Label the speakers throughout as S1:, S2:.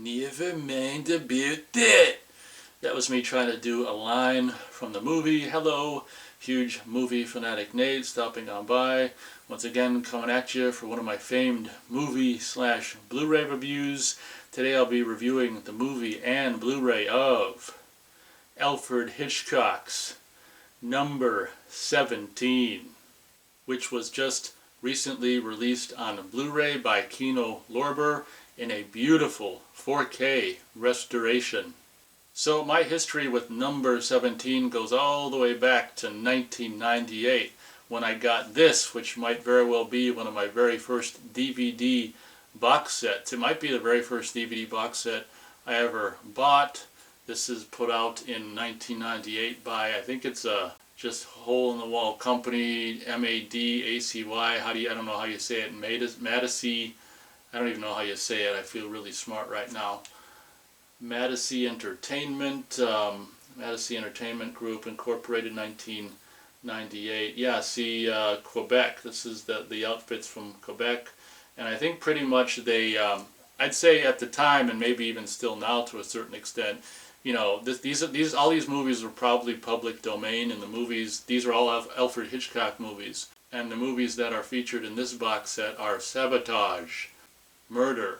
S1: Never mind about that. That was me trying to do a line from the movie. Hello, huge movie fanatic Nate stopping on by. Once again, coming at you for one of my famed movie/Blu-ray reviews. Today I'll be reviewing the movie and Blu-ray of Alfred Hitchcock's Number 17, which was just recently released on Blu-ray by Kino Lorber in a beautiful 4K restoration. So my history with Number 17 goes all the way back to 1998 when I got this, which might very well be one of my very first DVD box sets. It might be the very first DVD box set I ever bought. This is put out in 1998 by, I think it's a just hole-in-the-wall company, M-A-D-A-C-Y. I don't know how you say it, Madison. I don't even know how you say it. I feel really smart right now. Madison Entertainment, Madison Entertainment Group, incorporated 1998. Yeah, see, Quebec. This is the outfits from Quebec, and I think pretty much they, I'd say at the time, and maybe even still now to a certain extent, you know, all these movies were probably public domain, and these are all Alfred Hitchcock movies, and the movies that are featured in this box set are Sabotage, Murder,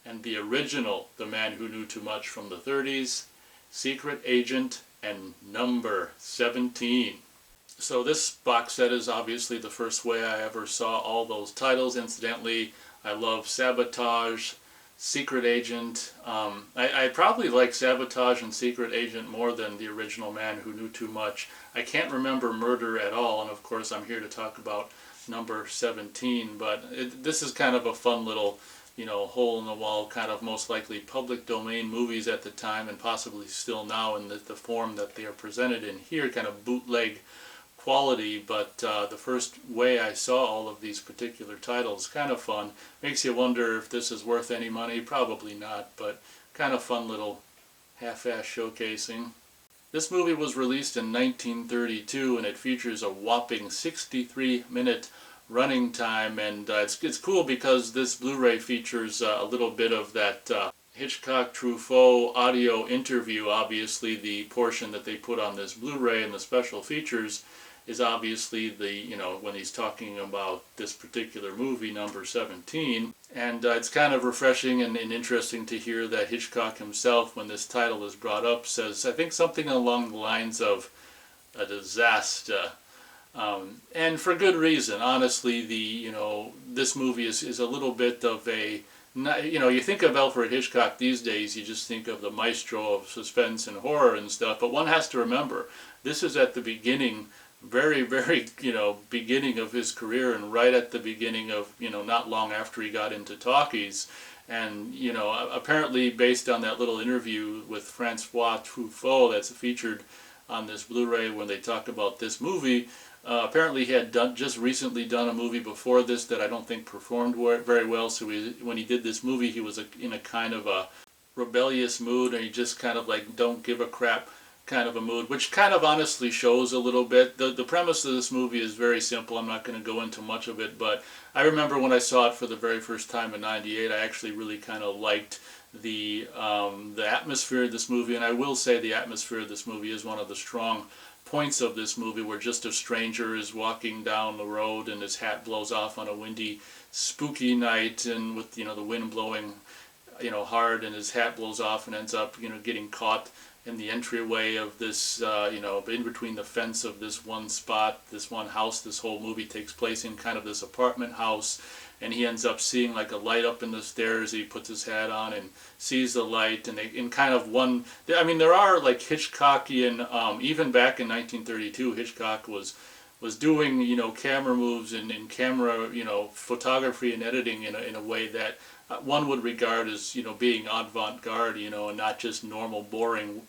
S1: and the original The Man Who Knew Too Much from the 30s, Secret Agent, and Number 17. So this box set is obviously the first way I ever saw all those titles. Incidentally, I love Sabotage, Secret Agent. I probably like Sabotage and Secret Agent more than the original Man Who Knew Too Much. I can't remember Murder at all, and of course I'm here to talk about Number 17, but this is kind of a fun little, you know, hole-in-the-wall, kind of most likely public domain movies at the time, and possibly still now in the form that they are presented in here, kind of bootleg quality. But the first way I saw all of these particular titles, kind of fun. Makes you wonder if this is worth any money. Probably not, but kind of fun little half-ass showcasing. This movie was released in 1932, and it features a whopping 63-minute running time, and it's cool because this Blu-ray features a little bit of that Hitchcock-Truffaut audio interview. Obviously, the portion that they put on this Blu-ray and the special features is obviously when he's talking about this particular movie, Number 17. And it's kind of refreshing and interesting to hear that Hitchcock himself, when this title is brought up, says, I think something along the lines of a disaster. And for good reason. Honestly, this movie is a little bit of a, you think of Alfred Hitchcock these days, you just think of the maestro of suspense and horror and stuff, but one has to remember, this is at the beginning, very, very, beginning of his career, and right at the beginning of, not long after he got into talkies. And, apparently based on that little interview with Francois Truffaut that's featured on this Blu-ray when they talk about this movie, apparently he had just recently done a movie before this that I don't think performed very well, so when he did this movie he was in a kind of a rebellious mood, and he just kind of like don't give a crap kind of a mood, which kind of honestly shows a little bit. The premise of this movie is very simple. I'm not going to go into much of it, but I remember when I saw it for the very first time in '98, I actually really kind of liked the atmosphere of this movie, and I will say the atmosphere of this movie is one of the strong points of this movie, where just a stranger is walking down the road and his hat blows off on a windy, spooky night, and with the wind blowing hard, and his hat blows off and ends up getting caught in the entryway of this in between the fence of this one spot, this one house. This whole movie takes place in kind of this apartment house, and he ends up seeing like a light up in the stairs. He puts his hat on and sees the light, and in kind of one, I mean, there are like Hitchcockian, even back in 1932, Hitchcock was doing camera moves and camera photography and editing in a way that one would regard as being avant-garde, and not just normal boring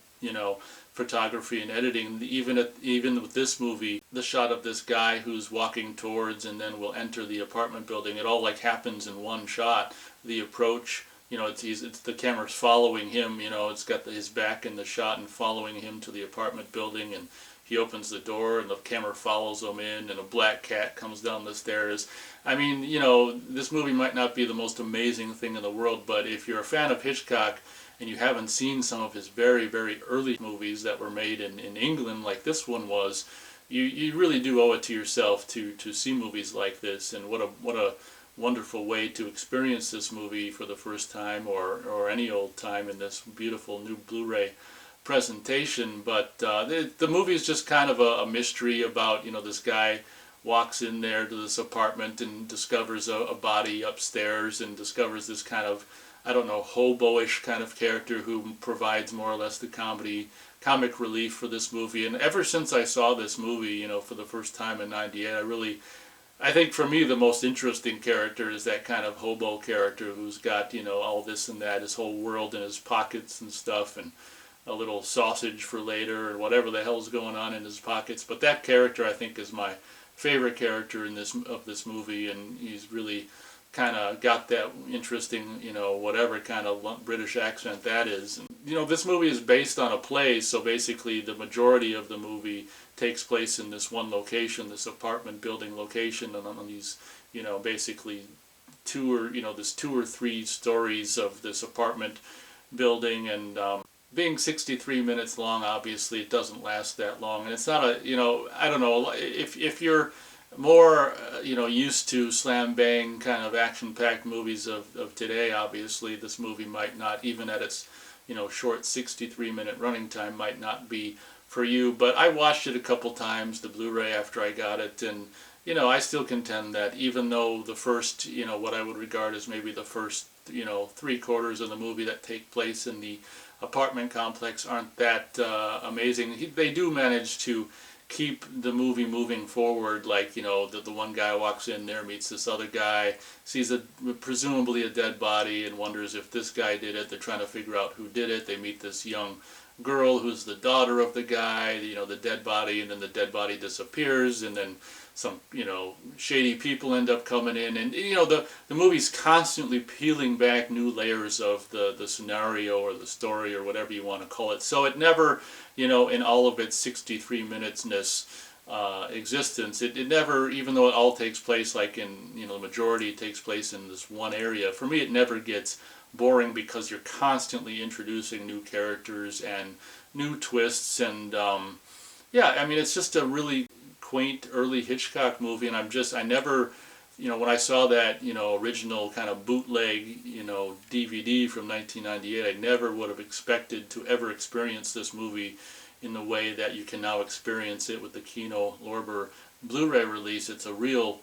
S1: photography and editing. Even with this movie, the shot of this guy who's walking towards and then will enter the apartment building, it all like happens in one shot. The approach, it's the camera's following him, it's got his back in the shot and following him to the apartment building, and he opens the door and the camera follows him in, and a black cat comes down the stairs. I mean, you know, this movie might not be the most amazing thing in the world, but if you're a fan of Hitchcock and you haven't seen some of his very, very early movies that were made in England like this one was, you really do owe it to yourself to see movies like this. And what a wonderful way to experience this movie for the first time, or any old time, in this beautiful new Blu-ray presentation. But the movie is just kind of a mystery about, you know, this guy walks in there to this apartment and discovers a body upstairs, and discovers this kind of, I don't know, hobo-ish kind of character who provides more or less the comic relief for this movie. And ever since I saw this movie, you know, for the first time in '98, I think for me the most interesting character is that kind of hobo character who's got, you know, all this and that, his whole world in his pockets and stuff, and a little sausage for later, or whatever the hell's going on in his pockets. But that character, I think, is my favorite character in this movie, and he's really kind of got that interesting, you know, whatever kind of British accent that is. And, you know, this movie is based on a play, so basically the majority of the movie takes place in this one location, this apartment building location, and on these, you know, basically there's 2 or 3 stories of this apartment building. And being 63 minutes long, obviously it doesn't last that long, and it's not a, you know, I don't know, if you're more you know, used to slam bang kind of action-packed movies of today, obviously this movie might not, even at its, you know, short 63-minute running time, might not be for you. But I watched it a couple times, the Blu-ray, after I got it, and, you know, I still contend that even though the first, you know, what I would regard as maybe the first, you know, 3/4 of the movie that take place in the apartment complex aren't that amazing, they do manage to keep the movie moving forward. Like, you know, the one guy walks in there, meets this other guy, sees presumably a dead body, and wonders if this guy did it. They're trying to figure out who did it. They meet this young girl who's the daughter of the guy, you know, the dead body, and then the dead body disappears, and then some, you know, shady people end up coming in, and, you know, the movie's constantly peeling back new layers of the scenario or the story or whatever you want to call it. So it never, you know, in all of its 63 minutes-ness existence, it never, even though it all takes place, like in, you know, the majority takes place in this one area, for me it never gets boring, because you're constantly introducing new characters and new twists. And yeah, I mean, it's just a really quaint early Hitchcock movie, and I never, you know, when I saw that, you know, original kind of bootleg, you know, DVD from 1998, I never would have expected to ever experience this movie in the way that you can now experience it with the Kino Lorber Blu-ray release. It's a real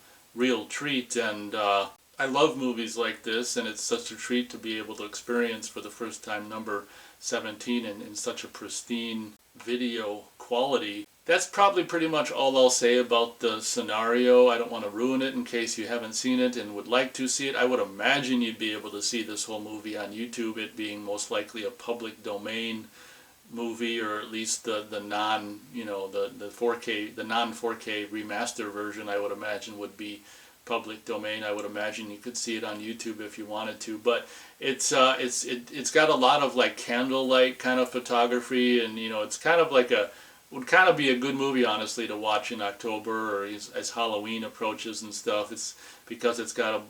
S1: treat, and I love movies like this, and it's such a treat to be able to experience for the first time number 17 in such a pristine video quality. That's probably pretty much all I'll say about the scenario. I don't want to ruin it in case you haven't seen it and would like to see it. I would imagine you'd be able to see this whole movie on YouTube, it being most likely a public domain movie, or at least the non, you know, the 4K, the non 4K remaster version, I would imagine would be public domain. I would imagine you could see it on YouTube if you wanted to. But it's got a lot of like candlelight kind of photography, and, you know, it's kind of like would kind of be a good movie, honestly, to watch in October, or as Halloween approaches and stuff. It's because it's got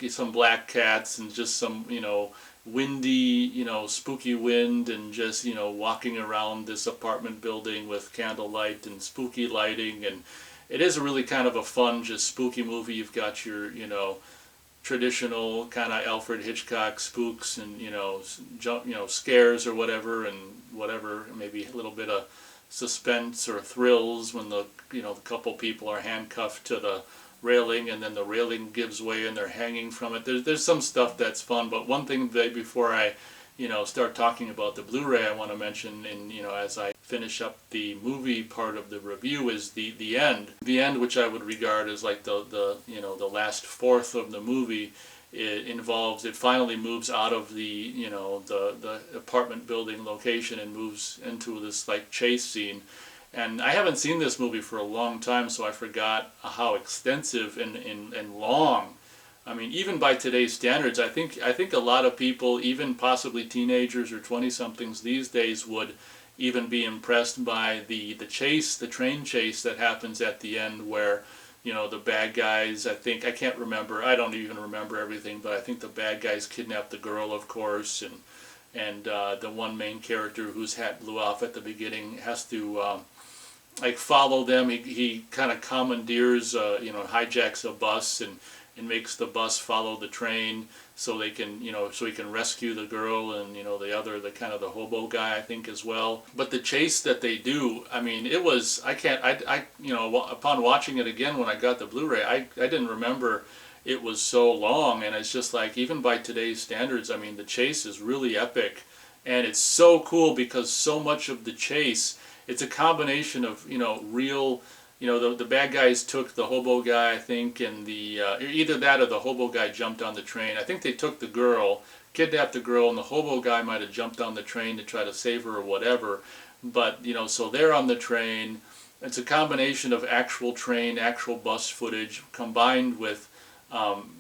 S1: some black cats and just some, you know, windy, you know, spooky wind, and just, you know, walking around this apartment building with candlelight and spooky lighting. And it is really kind of a fun, just spooky movie. You've got your, you know, traditional kind of Alfred Hitchcock spooks, and, you know, scares or whatever, and whatever, maybe a little bit of suspense or thrills when the couple people are handcuffed to the railing, and then the railing gives way and they're hanging from it. There's some stuff that's fun. But one thing that before I, you know, start talking about the Blu-ray, I want to mention, and, you know, as I finish up the movie part of the review, is the end, which I would regard as like the you know, the last fourth of the movie. It finally moves out of the, you know, the apartment building location and moves into this like chase scene. And I haven't seen this movie for a long time, so I forgot how extensive and long. I mean, even by today's standards, I think a lot of people, even possibly teenagers or 20-somethings these days, would even be impressed by the chase, the train chase that happens at the end, where the bad guys, I can't remember, I don't even remember everything, but I think the bad guys kidnap the girl, of course, and the one main character whose hat blew off at the beginning has to like follow them. He kind of commandeers, hijacks a bus and makes the bus follow the train so they can, so he can rescue the girl and, the kind of the hobo guy, I think, as well. But the chase that they do, I mean, it was, upon watching it again when I got the Blu-ray, I didn't remember it was so long, and it's just like, even by today's standards, I mean, the chase is really epic, and it's so cool because so much of the chase, it's a combination of, real, the bad guys took the hobo guy, I think, and either that or the hobo guy jumped on the train. I think they took the girl, kidnapped the girl, and the hobo guy might have jumped on the train to try to save her or whatever. But, so they're on the train. It's a combination of actual train, actual bus footage combined with,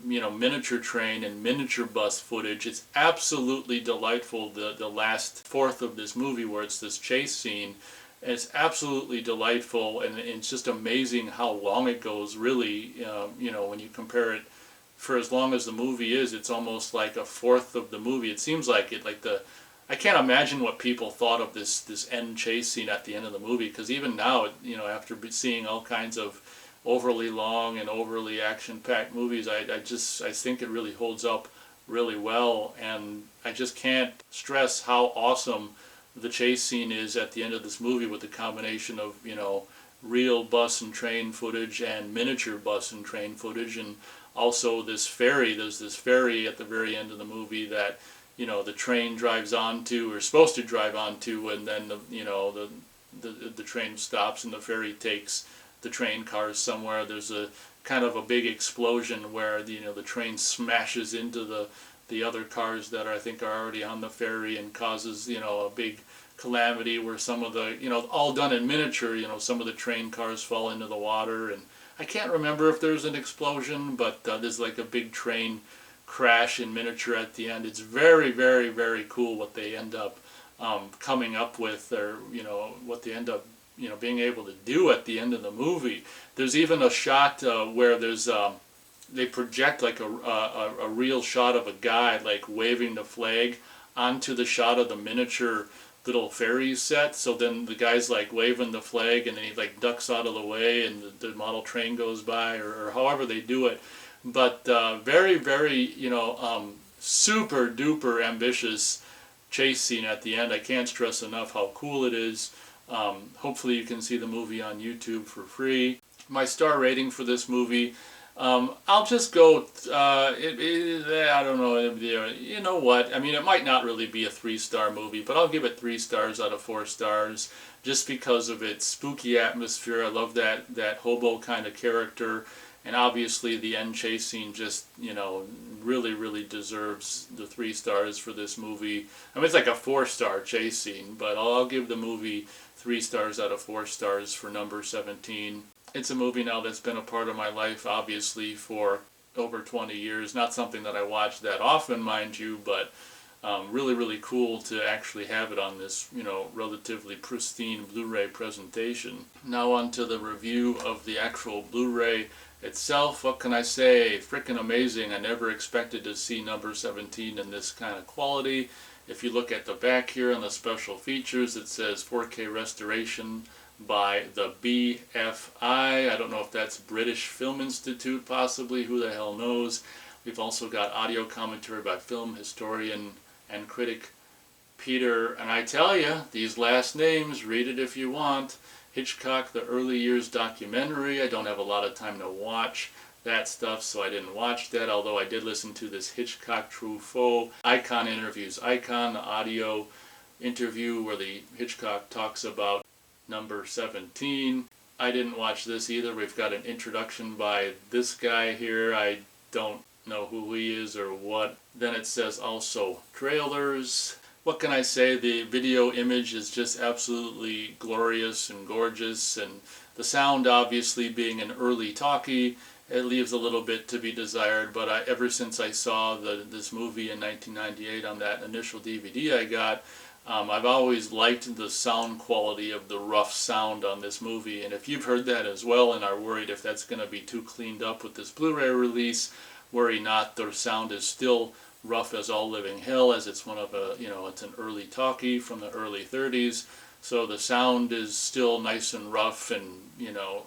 S1: miniature train and miniature bus footage. It's absolutely delightful, the last fourth of this movie where it's this chase scene. It's absolutely delightful, and it's just amazing how long it goes, really. When you compare it, for as long as the movie is, it's almost like a fourth of the movie. It seems like it, I can't imagine what people thought of this end chase scene at the end of the movie, because even now, after seeing all kinds of overly long and overly action-packed movies, I think it really holds up really well, and I just can't stress how awesome the chase scene is at the end of this movie, with the combination of, real bus and train footage and miniature bus and train footage, and also this ferry. There's this ferry at the very end of the movie that, the train drives onto, or is supposed to drive onto, and then the train stops and the ferry takes the train cars somewhere. There's a kind of a big explosion where the train smashes into the other cars that I think are already on the ferry, and causes, a big calamity where some of the, all done in miniature, some of the train cars fall into the water. And I can't remember if there's an explosion, but there's like a big train crash in miniature at the end. It's very, very, very cool what they end up coming up with, or, what they end up, being able to do at the end of the movie. There's even a shot where there's they project like a real shot of a guy like waving the flag onto the shot of the miniature little ferry set. So then the guy's like waving the flag, and then he like ducks out of the way, and the model train goes by, or however they do it. But very, very, super duper ambitious chase scene at the end. I can't stress enough how cool it is. Hopefully you can see the movie on YouTube for free. My star rating for this movie, I'll just go, I don't know, you know what, I mean, it might not really be a 3-star movie, but I'll give it 3 stars out of 4 stars, just because of its spooky atmosphere. I love that hobo kind of character, and obviously the end chase scene just, really, really deserves the 3 stars for this movie. I mean, it's like a 4-star chase scene, but I'll give the movie 3 stars out of 4 stars for number 17. It's a movie now that's been a part of my life, obviously, for over 20 years. Not something that I watch that often, mind you, but really, really cool to actually have it on this, relatively pristine Blu-ray presentation. Now on to the review of the actual Blu-ray itself. What can I say? Frickin' amazing. I never expected to see number 17 in this kind of quality. If you look at the back here on the special features, it says 4K restoration by the BFI. I don't know if that's British Film Institute, possibly. Who the hell knows? We've also got audio commentary by film historian and critic Peter, and I tell you, these last names, read it if you want. Hitchcock, the Early Years documentary. I don't have a lot of time to watch that stuff, so I didn't watch that, although I did listen to this Hitchcock Truffaut Icon Interviews Icon, the audio interview where the Hitchcock talks about number 17. I didn't watch this either. We've got an introduction by this guy here. I don't know who he is or what. Then it says also trailers. What can I say? The video image is just absolutely glorious and gorgeous, and the sound, obviously being an early talkie, it leaves a little bit to be desired. But ever since I saw this movie in 1998 on that initial DVD I got, I've always liked the sound quality of the rough sound on this movie. And if you've heard that as well and are worried if that's going to be too cleaned up with this Blu-ray release, worry not. The sound is still rough as all living hell, as it's one of a, it's an early talkie from the early 30s. So the sound is still nice and rough and,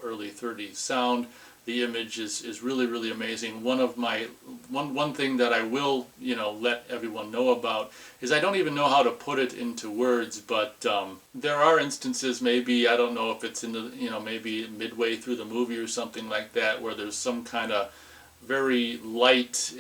S1: early 30s sound. The image is really, really amazing. One thing that I will, let everyone know about is I don't even know how to put it into words, but there are instances, maybe, I don't know if it's in the, maybe midway through the movie or something like that, where there's some kind of very light,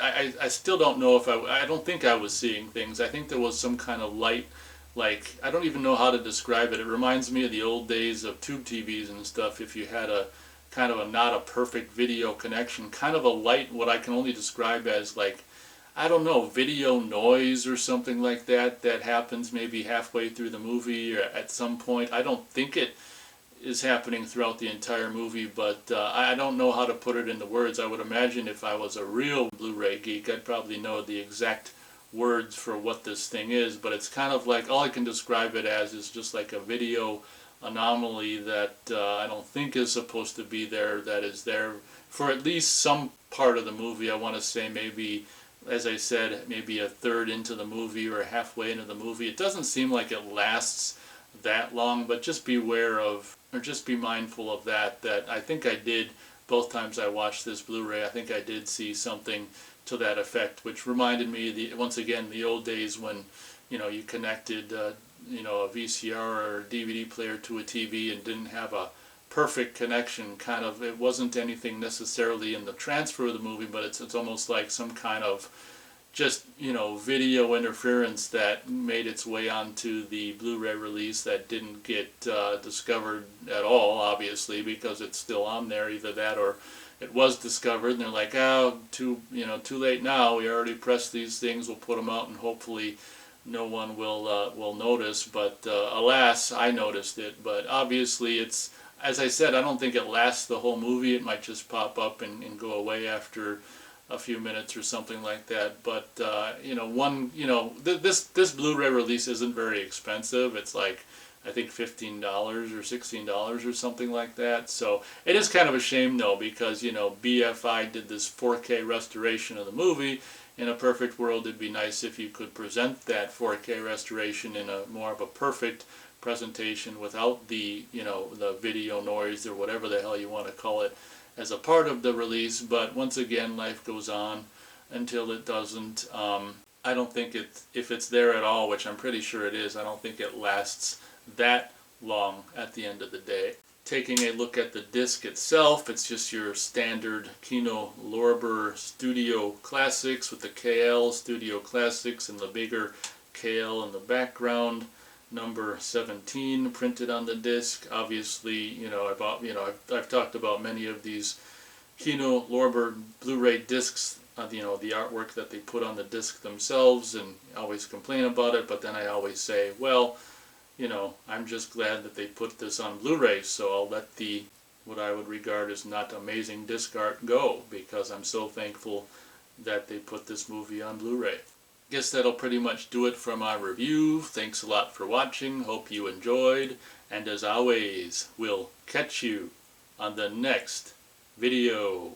S1: I still don't know if I don't think I was seeing things. I think there was some kind of light, like, I don't even know how to describe it. It reminds me of the old days of tube TVs and stuff. If you had a kind of not a perfect video connection, kind of a light, what I can only describe as, like, I don't know, video noise or something like that happens maybe halfway through the movie or at some point. I don't think it is happening throughout the entire movie, but I don't know how to put it into words. I would imagine if I was a real Blu-ray geek, I'd probably know the exact words for what this thing is, but it's kind of like, all I can describe it as is just like a video anomaly that I don't think is supposed to be there, that is there for at least some part of the movie. I want to say maybe, as I said, maybe a third into the movie or halfway into the movie. It doesn't seem like it lasts that long, but just beware of, or just be mindful of that I think I did, both times I watched this Blu-ray, I think I did see something to that effect, which reminded me, once again, the old days when, you connected a VCR or DVD player to a TV and didn't have a perfect connection. Kind of, it wasn't anything necessarily in the transfer of the movie, but it's almost like some kind of just, video interference that made its way onto the Blu-ray release that didn't get discovered at all, obviously, because it's still on there. Either that or it was discovered and they're like, oh, too late now. We already pressed these things. We'll put them out and hopefully no one will notice. But alas, I noticed it. But obviously, it's, as I said, I don't think it lasts the whole movie. It might just pop up and go away after a few minutes or something like that. But this Blu-ray release isn't very expensive. It's like, I think $15 or $16 or something like that. So it is kind of a shame though, because BFI did this 4K restoration of the movie. In a perfect world, it'd be nice if you could present that 4K restoration in a more of a perfect presentation without the the video noise or whatever the hell you want to call it as a part of the release. But once again, life goes on until it doesn't. I don't think if it's there at all, which I'm pretty sure it is, I don't think it lasts that long at the end of the day. Taking a look at the disc itself, it's just your standard Kino Lorber Studio Classics with the KL Studio Classics and the bigger KL in the background. Number 17 printed on the disc. Obviously, I've talked about many of these Kino Lorber Blu-ray discs, the artwork that they put on the disc themselves, and always complain about it, but then I always say, well, I'm just glad that they put this on Blu-ray, so I'll let what I would regard as not amazing disc art go, because I'm so thankful that they put this movie on Blu-ray. Guess that'll pretty much do it for my review. Thanks a lot for watching. Hope you enjoyed. And as always, we'll catch you on the next video.